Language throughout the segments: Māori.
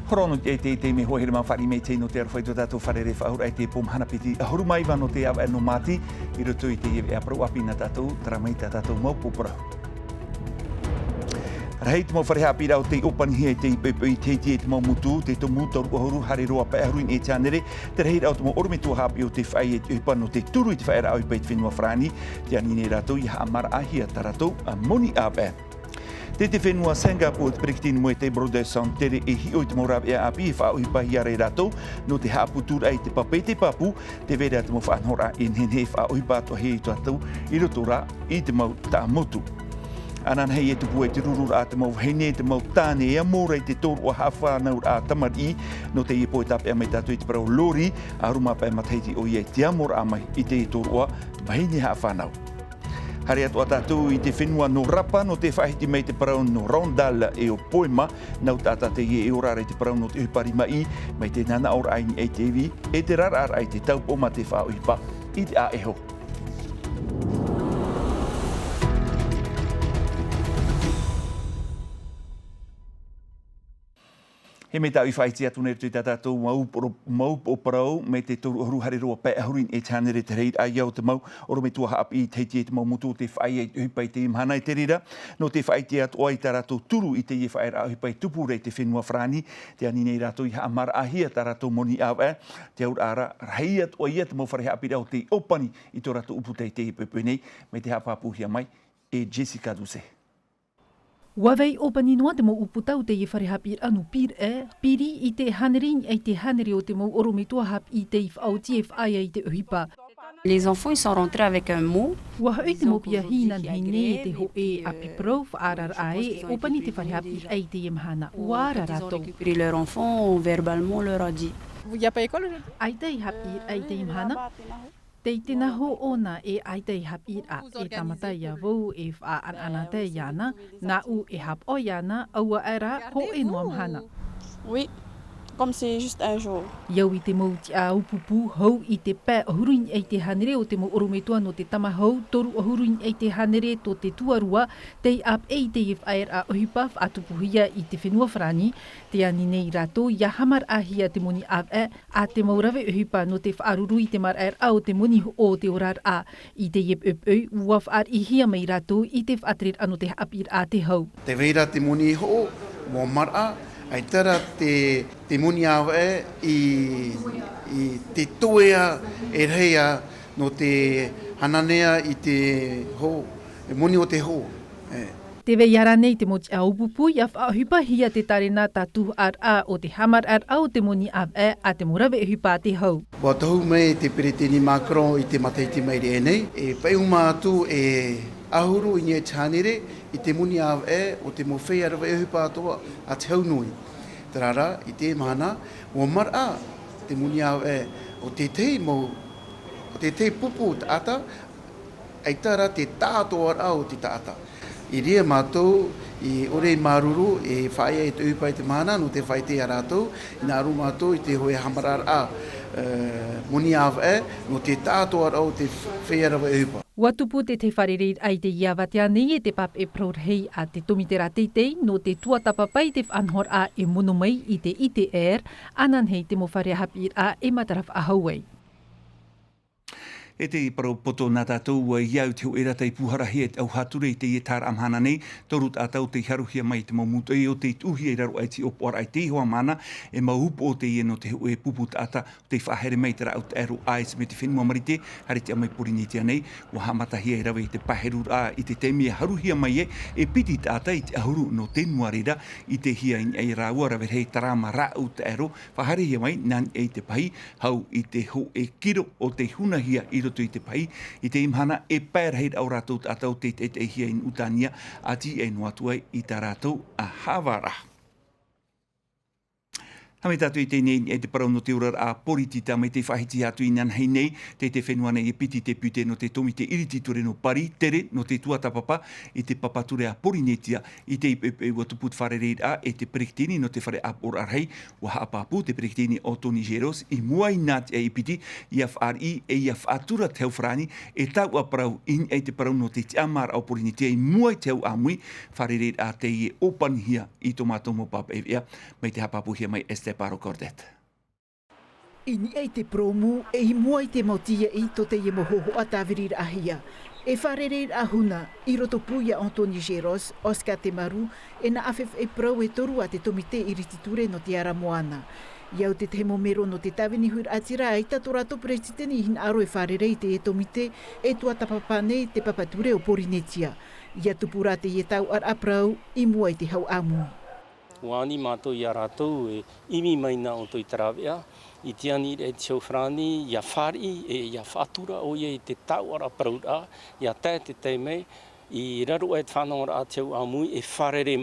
Krono te me hohere ma whare me te no te arwhai tō tātou whare re whaura e te pom hanapiti ahuru mai wano te awa no mati I roto I te e aprau api na tātou taramai tā tātou maupopura. Rahei te mau whare hapi rau te opanihi e te ipepei te te mau mutu, te tomu toru ahuru hare roa pai ahuruin e tānere, te rahei rau te mau orme tua hapi o te whai e te upano te turu I te whaera au I peit whenua whrani, te anine rātou I haamara ahia tā rātou a moni awa. Te te whenua Singapore te prekitini mo e te Broderson tere e hi o te maurab e api e wha ui pahi are rato no te haputura ai te pape te papu te vera te mo whanhora in hen he wha ui pato he I tuatau I roto rā I te mau tā motu. Anan hei e tupu e te ruru rā te mau hene te mau tāne ea mōra I te tōru a hawhanau rā tamari no te i poe tape a mai tātou I te parau lori a ruma pai mataiti o I e te amora a mai I te I tōru a mahine hawhanau. Hare atu a tātou I te whenua no rapa no te whahiti mei te parau no Rondala e o Poema, nau tātā te e orara I te parau no te hupari mai, mei te nana ora aini e te iwi, e te rarara I te taupoma te whauipa I te a eho. He me tau I whaiti atu neru tui tātou mau o parau me te toru ahuru hare roa pai ahurin e tānere te reit ai au te mau oro me tua haapi I teiti e te mau mutu o te whai e hupai te imhana I te rira no te whaiti atu ai tā rātou turu I te ie whaera a hupai tupu rei te whenua whrani te anine I rātou I haamara ahia tā rātou moni awa te aur ara rei atu ai te mau whare haapi rau te opani I tō rātou upu te I pepe nei me te hapapuhia mai e Jessica Duse. Wawei opani noa te mo uputau te whare hapi anu piri I te hanerin e te haneri o te mo oromitua hapi I te whauti e whai I te uhipa. Les enfants ils sont rentrés avec un mot. Waha ui te mo pia hinan hine e te ho e api pro whaarar ae opani te whare hapi ai te imhana wara rato. Ils ont récupéré leur enfant, verbalement leur a dit. Il n'y a pas école aujourd'hui? Ai te hapi ai te imhana. Te tena ho ona e ai te hapi a e tamata ia vau e wha ana te iana, na u e hap o iana, aua era ho e noam hana. Oui, comme c'est juste un jour. Iau I te mau ti a upupu hau I te pē ahuruin e te hanere o te mo orometua no te tama hau, toru ahuruin e te hanere to te tuarua, te ap e te whaer a ohipa atupuhia I te whenua whrani, te anine I rato, ia hamar ahia te moni ap a te maurawe ohipa no te whaarurui te mar au te moni o te orar a I te yep ua whaar I hia mai rato I te whaatret ano te apir a te hau. Te veira te moni ho, mō mara, ai tara te moni awa I te toea e reia no te hananea I te ho, e moni o te ho. Te wei ara nei te moti a upupu, ia whaahupa hia te tarena tātuh ar a o te hamar ar au te moni a te morawe e hupa te hau. Wa tahu mai te peretini Macron I te mataiti mai re nei, e paiuma atu e ahuru I nye tānere I te muni awa o te mo whea rawa e hupa atoa a te haunui. Tarara I te mana, o mara te muni awa o te tei mo, o te tei pupu taata, ai tara te tātoa ar au te taata. I ria mātou, I ore maruru e whaia e te upai te mana no te whai te aratou, I nā aru mātou I te hoe hamarar a moni awa no te tātoa ar au te whea rawa e upa. Watupu te wharerei ai te iawatea nei e te pap e prourhei a te tomitera teitei no te tuatapapai te whanhor a e mono mai I te ITR, anan hei te mo whare hapi a e mataraf a hauei. E te parau poto nā tātou iau te oera tei puharahi e au hature I te ietara amhana nei, toru tātou te haruhia mai te maumuto e o te tuhi e raro ai ti opoara ai te hoa mana, e maupu o te ie no te hoe pupu tāta, te whahere mai te rau te ero ai se me te whenua marite, hare te amai purini tia nei, wa hamatahi e rawe I te paheru a I te temi e haruhia mai e piti tāta I te ahuru no te nuarira, I te hia in ei rāua rawe hei tarama rau te ero, whahare hia mai nan e te pahi, hau I te ho e kiro o te hunahia I roto I te pai, I te imhana e pērheid au rātou tātou te hia in utania, ati e noatuai I tā rātou a Havara. Hame tatu I tēnei e te parau no te ura a poritita me te whahiti atu I nan hei nei, te whenua nei e piti te pute no te tomi te iriti ture no pari, tere no te tuatapapa, I te papature a porinetia, I te ipepe ua tuput whare reid a e te periktini no te whare ap or arhei, wa haapapu te periktini o Tony Geros, I muai nāt e ipiti, I a whaari e I a whaatura teo whrani, e tau a parau in e te parau no te tiamar au porinetia, I muai teo amui, whare reid a te I e opanhia I tomato mo papa e ea, mai te hapapu hia mai este Paro Cordet. Ini ei te promu e I mua I te motia I to te I mohoho a tawirir ahia. E wharerir ahuna I roto puia Antoni Geros, Oscar te maru, e na afef e prau e toru a te tomite I rititure no te ara moana. Iau te te momero no te tawini huir atira ai tato rato presideni hin aro e wharerei te e tomite e tua tapapane te papature o porinetia. Ia tupura te I tau ar aprau I mua I te hau amui. Wani mātou I a rātou e imi maina o toi tarawea, I tiani e te whrani, ia whari e ia whatura o ia I te tau ara praura, ia tae te teimei, I raro e te whanau a te amui e wharere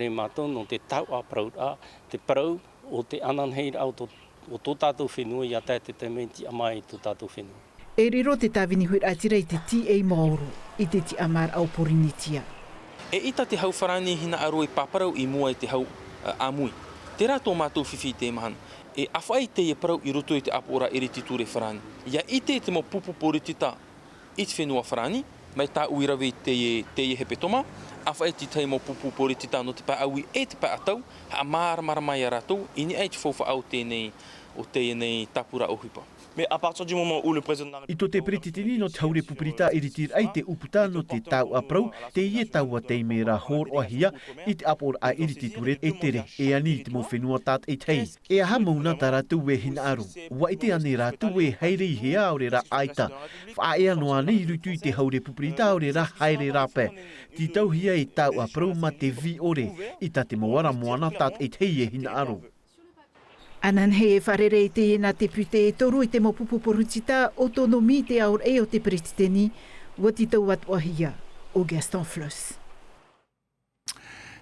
mātou no te tau a praura, te parau o te ananhei au o tō tātou whenua, ia tae te teimei ti amai tō tātou whenua. E riro te tawini huir atira I te ti e Maoro, I te ti amar au porinitia. E ita te hau wharani hina aro I paparau I mua I te hau amui. Te rātou mātou whiwhi te mahana. E awhai te e parau I roto I te apora iriti ture wharani. Ia ite te mo pupu poritita I te whenua wharani, mai tā uirawe te e hepe toma, awhai te mo pupu poritita no te pa aui e te pa atau, ha maramara mai a rātou, ini ai te whauwha au tēnei o tēnei tapura o hipa. Mais à partir du moment où le président... I to te perititini no te haure pupurita I ritir ai te uputa no te tau aprau, te ie taua te mera hor o ahia, I te apor a irititure e tere, e ani te mo whenua tat e tei. E aha mauna ta ratu e hina aru, wa I te ane ratu e heirei hea aure ra aita. Wha ea noa nei rutu I te haure pupurita aure ra haere rape. Ti tau hia I tau aprau ma te vi ore, I ta te moara moana tat e tei e hina aru. Anan he e wharerei te na te pute e toru I te mopupu porutita autonomi te aur e o te presideni, wati tau atu ahia, o Gaston Flus.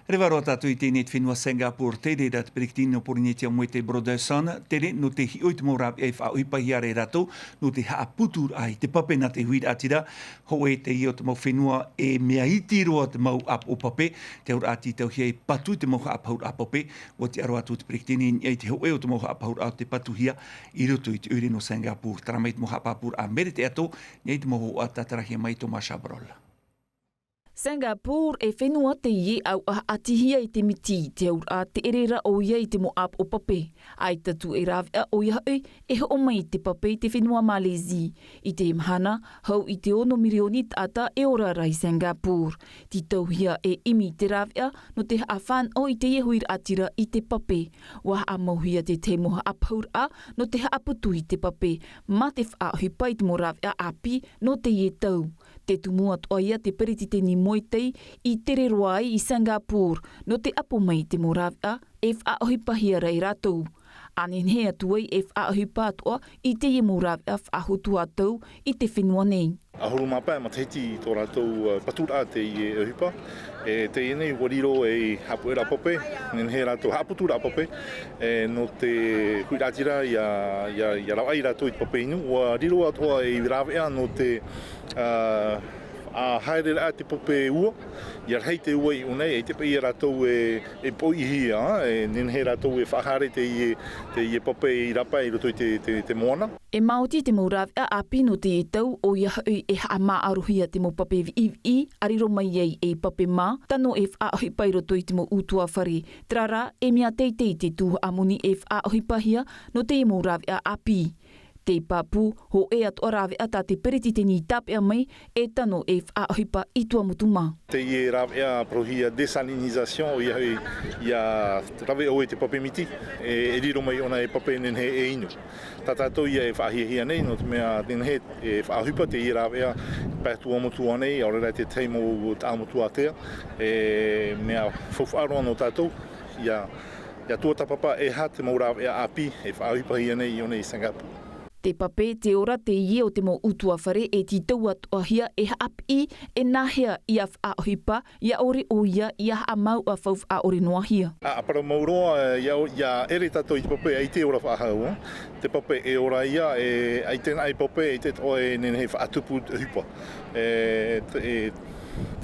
Rewaro tātou I tēnei te whenua Singapore, tere dat periktini no porinetia mo te Broderson, tere no te hioi te morab e whaoipahi are rato, no te haaputur ai, te pape na te huid atira, ho e te io te mau whenua e mea iti roa te mau ap o pape, te aur ati tau hia e patu te mau ap haur apape, o te aro atu te periktini, e te ho e o te mau ap haur au te patu hia, I roto I te ure no Singapore, tara mai te mau apapur a mere te ato, nei te mau o atatara hia mai Thomas Chabrol. Singapore e whenua te ie au a atihia I te miti te aur a te erera o ia I te mo ap o pape. Ai tatu e rawea o ia e ho o mai te pape te whenua Malezi. I te imhana, hau I te 1 milioni tata e ora rai Singapore. Ti tauhia e imi te rawea no te hawhan o I te iehuir atira I te pape. Wa a mauhia te te moha aphaur a no te haaputu I te pape. Ma te whaahipai te mo rawea api no te ie tau. Te tumuat o ia te perititeni moitei I tere roai I Singapore no te apo mai te morawea e whaahipahia rei ratou. Anen hea tuai e whaahipa atua I te ie morawea whaahutu atau I te whenua nei. Ahuru mapai ma teiti tō rātou patura te ie hipa. E te ienei wariro e hapu era pope, nen he rātou haputura pope, no te huiratira ia rau ai rātou I pope inu. Wariro atoa e rawea no te a haere a te pope ua, ia hei te ua I unei, e te pei rātou e poi hia, nen he rātou e whahare te ie pope I rapa I roto I te moana. E mauti te maurawea api no te tau o ia hui e haa aruhia te mo pape vi ariro mai ei e pape mā, tano e whaahipai roto I te mo utua whare. Trara e mea teitei te tuha amuni e whaahipahia no te maurawea api. Te papu ho e atua rawea ta te perititeni tapea mai e tano e whaahipa I tua mutuma. Te ie rawea prohia desalinisation o ia rawea o e te pape miti, e riro mai ona e pape nenhe e inu. Tatatou ia e whaahihia nei, no te mea nenhe e whaahipa te ie rawea pētua motua nei, aurera te teimo o tāmotua tea, mea whawharoa no tātou, ia tuatapapa e ha te maurawea api e whaahipahia nei I Singapore. Te pape te ora te ie o te mo utua whare e ti taua toahia e haapi e nahea i a whaohipa ia ore o ia a mau a whauf a ore noahia. A para mauroa ia ere tato i te pape ai te ora whaahau. Te pape e ora ia e ai tēnā i pape e te toe nene he whaatupu hupa.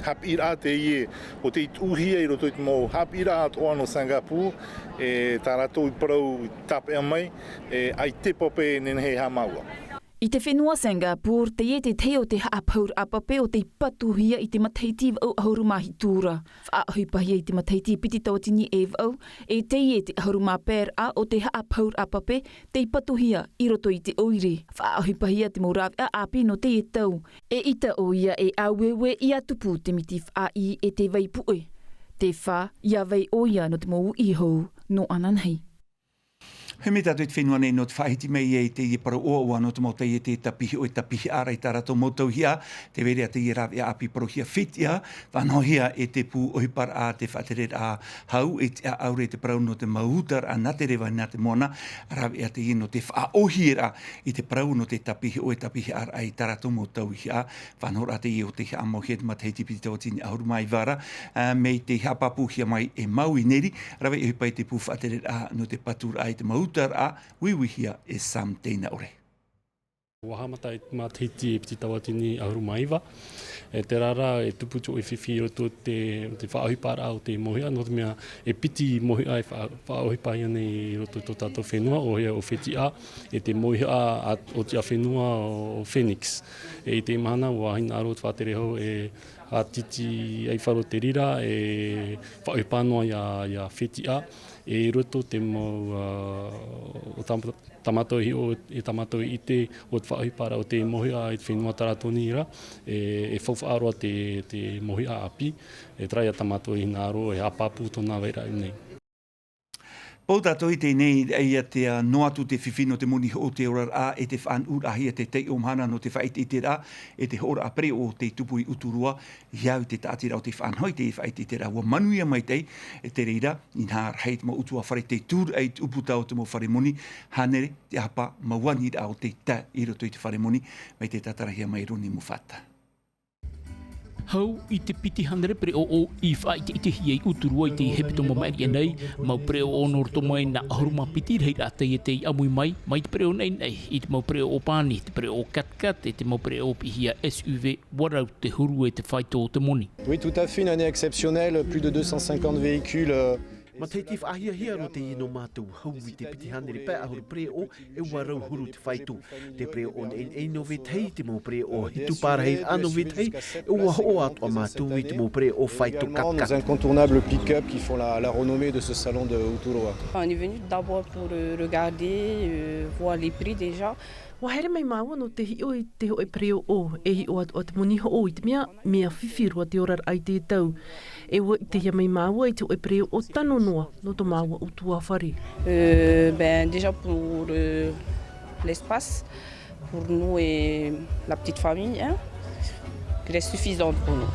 Hapi rā te ie o te uhia i roto i te mau. Hapi rā atoa no Singapore e tā rato i parau tapea mai e ai te pape nene he hamaua. I te whenua Singapore, te ie te teo te haapaur a pape o te patuhia i te mataiti au ahuruma tūra. Whaahuipahia i te mataiti piti tautini e vau, e te ie te ahuruma pēr a o te haapaur a pape, te patuhia i roto i te oire. Whaahuipahia te morawi a api no te e tau. E ita o ia e awewe i atupu te miti whaai e te vaipue. Te wha, ia vei o ia no te mou i hou, no ananhei. He me tātou te whenua nei no te whaiti mei e te i para oa no te mauta i te tapihi o i tapihi ara i tārato mautau hia, te vere a te i rawi a api paro hia whitia, whanohia e te pū ohipar a te whatere a hau e te aure te parau no te mautar a nā te rewa nā te moana, rawi a te i no te whaohira i te parau no te tapihi o i tapihi ara i tārato mautau hia, whanora te i o te hia amohia te mataiti piti tau tini ahuru mai vara, mei te hia papu hia mai e mau i neri, rawi e hipai te pū whatere a no te patura ai te mautar a wiwihia e sam teina ore. Wahamata e matahiti e piti tawatini ahuru maiwa. E te rara e tuputu e whiwhi o te whaohipara o te mohia. No te mea e piti mohia e whaohipara nei roto to tātou whenua o hea o whiti a. E te mohia o te a whenua o Phoenix. E te imahana wahina aro te whatere hau e a titi ai wharo te rira e whaohipanoa ia whiti a. E roto te mau o tamato hi o e tamato i te o te whaohipara o te mohia i te whenua taratoni ira e whauwhaaroa te mohia api e trai a tamato i nāro e apapu tōna weira i nei. Pau tātou i te nei ia te noatu te whiwhino te muni o te ora a e te whan urahi te te omhana no te whaiti i te rā e te hora apre o te tupu i uturua iau te tātira o te whan hoi te whaiti i te rā ua manuia mai te e te reira i nā rheit ma utua whare te tūr ei uputau te mo whare moni hanere te hapa mawani rā o te ta i roto i te whare moni mai te tatarahia mai roni muwhata. Hau i te piti hanere pre o i whai te ite hiei uturua i te hepito mamari nei, mau pre o onor to mai na ahuruma piti rei rata i te amui mai te pre o nei i te mau pre o pani, te pre o katkat, te mau pre o pihia SUV, warau te huru e te whaito o te moni. Oui, tout à fait, une année exceptionnelle, plus de 250 véhicules. Ma te tif ahia hia ro te ino mātou hau i te piti hanere pē ahuru preo e warau huru te whaitu. Te preo on e no vetei te mo preo hitu pārhei ano vetei e ua ho ato a mātou i te mo preo whaitu kapka. Nos incontournables pick-up qui font la renommée de ce salon de Uturoa. On est venu d'abord pour regarder, voir les prix déjà. Wa here mai maua no te hio i te hoi preo o, e hio o te moni ho o i te mea whiwhirua te orar ai te tau. E wa i te hia mai maua i te hoi preo o tano noa no to maua utua whare. Ben, déjà pour l'espace, pour nous et la petite famille, hein, il est suffisant pour nous.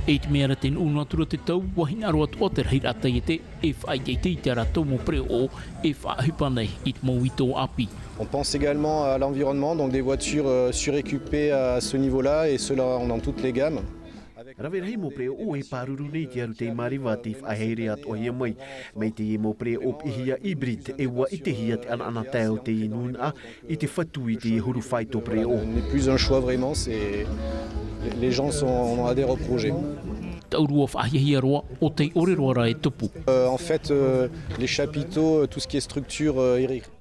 E te mea ten unu atura te tau, wahina roa toa te rei rata i te e whai te i te rato mo preo o e whaahupa nei i te mau i tō api. On pense également à l'environnement, donc des voitures suréquipées à ce niveau-là et cela dans toutes les gammes. Rawe rei mo preo o e pāruru nei te aru te mariwa te whaheire at o hia mai. Mei te e mo preo o ihia hybrid e ua i te hia te ana teo te inun a i te whatu i te huru whaito preo. N'est plus un choix vraiment, c'est les gens adhèrent au projet. Taurua whahia roa o te ore roa e tupu. En fait, les chapiteaux, tout ce qui est structure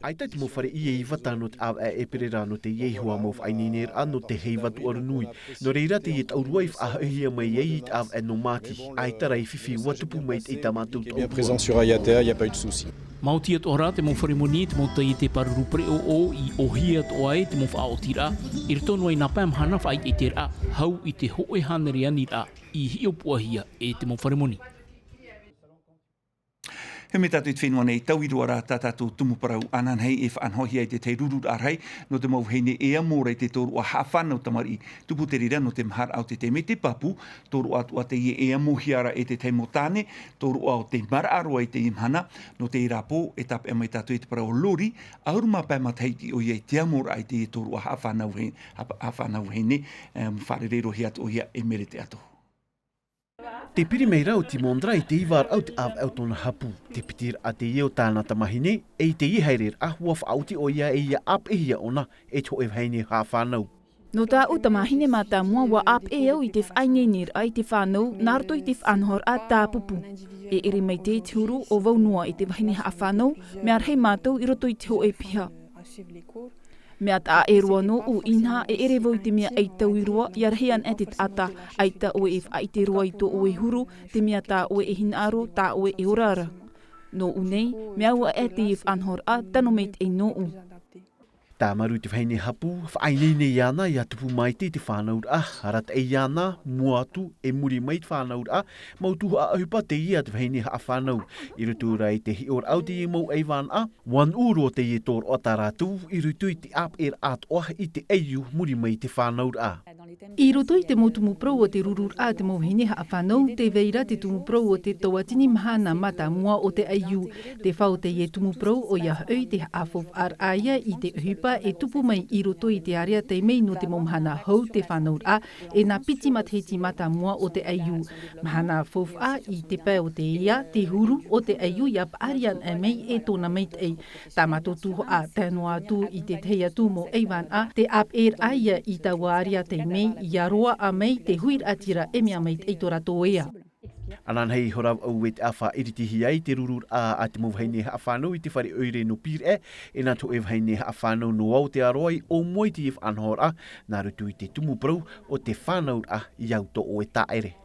Ai tai te mo whare i e wata no te au e perera no te iehua mo whaininer ano te hei watu arunui. No reira te i taurua i whahia mai e i au e no mati. Ai tara i whiwhi watupu mai te i tamatu taurua. Bien présent sur Ayatea, il n'y a pas eu de souci. Mauti at ora te mo wharimoni te mo tai te paruru preo o i ohia at oai te mo whaotira. I ritono ai napam hana whai i te ra, hau i te hoe hanere ani ra, i hio puahia e te mo wharimoni. He me tatu i te whenua nei, tau i roa rā tātātou tumuparau anan hei e whaanhohi ai te te rurur arhei, no te mau heine ea mōrei te tōru a hawhanau tamari. Tupu te rira no te mahar au te me te papu, tōru atu a te ea mohiara e te motane, tōru au te mara aroa i te imhana, no te irapo e tape e mai tatu i te parau lori, auruma pai mataiti o iei te amora ai te tōru a hawhanau heine, wharerero hi atu o ia e mere te atu. Te piri mei rau ti mondra i te iwar au te au tona hapu. Te pitir a te ieo tāna tamahine, e te i heirer ahua whauti o ia e ia ap e hia ona e to e whaine ha whanau. No tā o tamahine mā tā mua wa ap e au i te whaine nir ai te whanau, nārto i te whanhor a tā pupu. E ere mei te huru o vaunua i te whaine ha whanau, me arhei mātou i roto i te ho e piha. Mea tā e rua no u inha e ere voi te mea ei tau i rua, i arhean e te ata, ai ta oe e whai te rua i tō oe huru, te mea tā oe e hinaro, tā oe e orara. No unei, mea ua e te i whanhor a, tano meit e no u. Tā maru te whaine hapu, whainene i ana i atupu mai te whanaur a, harat e i ana, mua atu, e muri mai te whanaur a, mautuhu a ahupa te i atu whaine ha whanau. I rutu rai te hior au te i mau eiwan a, wan uro te i tōr o taratu, i rutu i te ap er at oa i te eiu muri mai te whanaur a. I roto i te motumu prou o te rurur a te mauhine ha whanau, te veira te tumu prou o te tauatini mahana mata mua o te eiu. Te whau te i tumu prou o ia hau te hafof ar aia i te uhipa e tupu mai i roto i te area te mei no te momhana hau te whanaur a e nā piti matheti mata mua o te eiu. Mahana fof a i te pē o te ia, te huru o te eiu ia paarian e mei e tōna meit ei. Tā matotu a tēnoa atu i te teia tu mo eiwan a, te ap er aia i taua area te mei i aroa a mei te huir atira e mea meit ei tora tō ea. Anan hei horau au e te awha iritihi ai te rurur a te mawhaine ha whanau i te whare oire no pir e nā to e whaine ha whanau no au te aroi o moiti if anhor a, nā rutu i te tumu prau o te whanau a i au to o e taere.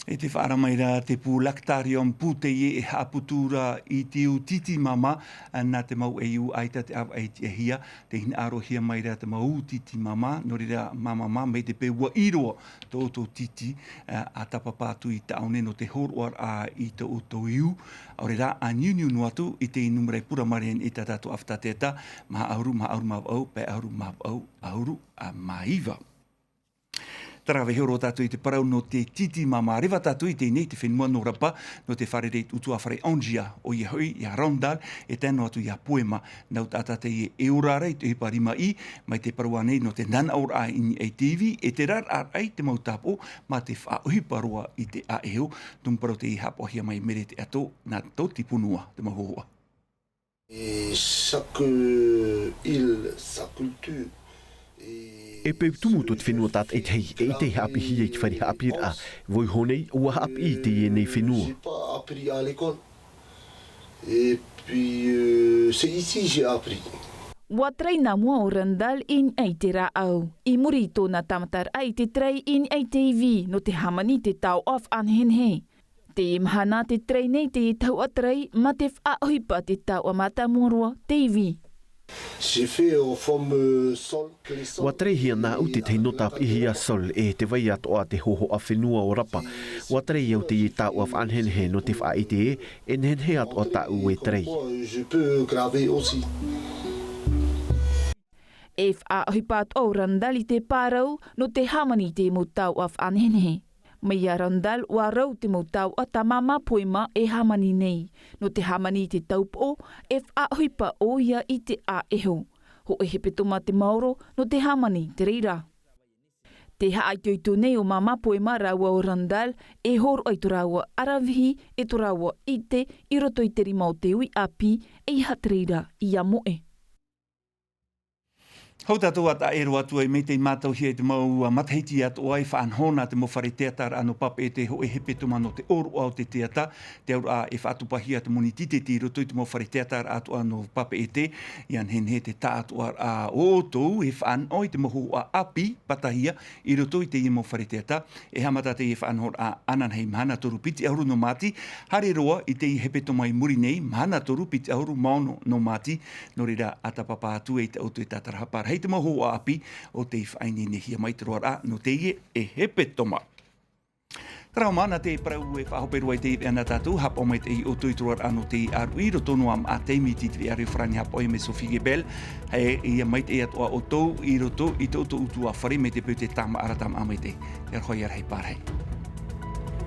E te whaaramaira te pū laktarion pūte e haputura i te titi mama, nā te mau e iu aita te au ai te hia, te hin aro hia maira te mau titi mama, nori rea mama me te peua iroa tō titi, a tapapātu i te aune no te horoar a i te uto iu, aure rā a niuniu no atu i te inumere puramarian i te tatu aftateta, maha auru mawau, pe auru mawau, auru a maiva. Tarawe hero tātou i te parau no te titi mama rewa tātou i te nei te whenua no rapa no te wharereit utua whare onjia o i hui i a Rondal e tēnō atu i a poema nau tātate i e urara i te hiparima i mai te parua nei no te nan aur a ini e TV e te rar ar ai te mautapo ma te whauhiparoa i te a eo tumparo te i hapohia mai mere te ato nā tō tipunua te mahoa. Chaque île, sa culture. E peu tumu to te whenua tāt e tei, e te hapi hi e te whare hapi a, voi honei, ua hapi i te e nei whenua. J'ai pas appris à l'école. Et puis, c'est ici j'ai appris. Wa trei nā mua o Randal in ei te rā au. I muri tōna tamatar ai te trei in ei TV no te hamani te tau of anhenhe. Te imhana te trei nei te tau atrei ma te whaohipa te tau amata morua TV. J'ai fait au forme sol. Wa trei hia nā u te teinotap i hia sol e te vai ato a te hoho a whenua o rapa. Wa trei au te i tau af anhenhe no te wha i te e nenhe ato a tau e trei. Je peux graver aussi. E whaohipat o Randal i te pārau no te hamani te mo tau af anhenhe. Mai a Randal wa rau te mo tau a ta mama poema e hamani nei. No te hamani te taupo e whaohipa o ia i te a eho. Ho e hepe toma te mauro no te hamani te reira. Te haai te oitu nei o mama poema raua o Randal e horo ai tu raua aravihi e tu raua i te i roto i te rima o te ui api e i hatreira i a moe. Hau tātou ata e roa tua i mei te mātau hia i te mau matahiti atu ai whaanhona te mo whare teatar anu papa e te ho e hepe tuma no te oru au te teata. Te auru a e whaatupahia te moni tite tiro tui te mo whare teatar atu anu papa e te. Ian hen he te tātu a o tōu e whaan oi te mohu a api patahia i roto i te i mo whare teata. E hamata te e whaanhor a anan hei mahana toru piti auru no mati. Hare roa i te i hepe tuma i muri nei mahana toru piti auru maono no mati. No rira atapapa atu e te autu e tātarahapar. Hei te mohu a api o te whaini ne hia mai te roa no te e hepe toma. Traumana te prau e whahoperu e te i ana tātou, hap o mai te i o tuituar anu te i aru i roto noam a te miti te ari frani hap o i me Sophie Gebel, he i a mai te atoa o tau i roto i tau tau utua whare me te pau te tama aratam a mai te. Te arhoi arhei pārhei.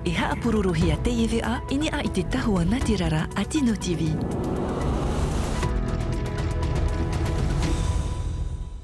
E haa pururuhi a te iwi a, ini a i te tahua Natirara a Tino TV.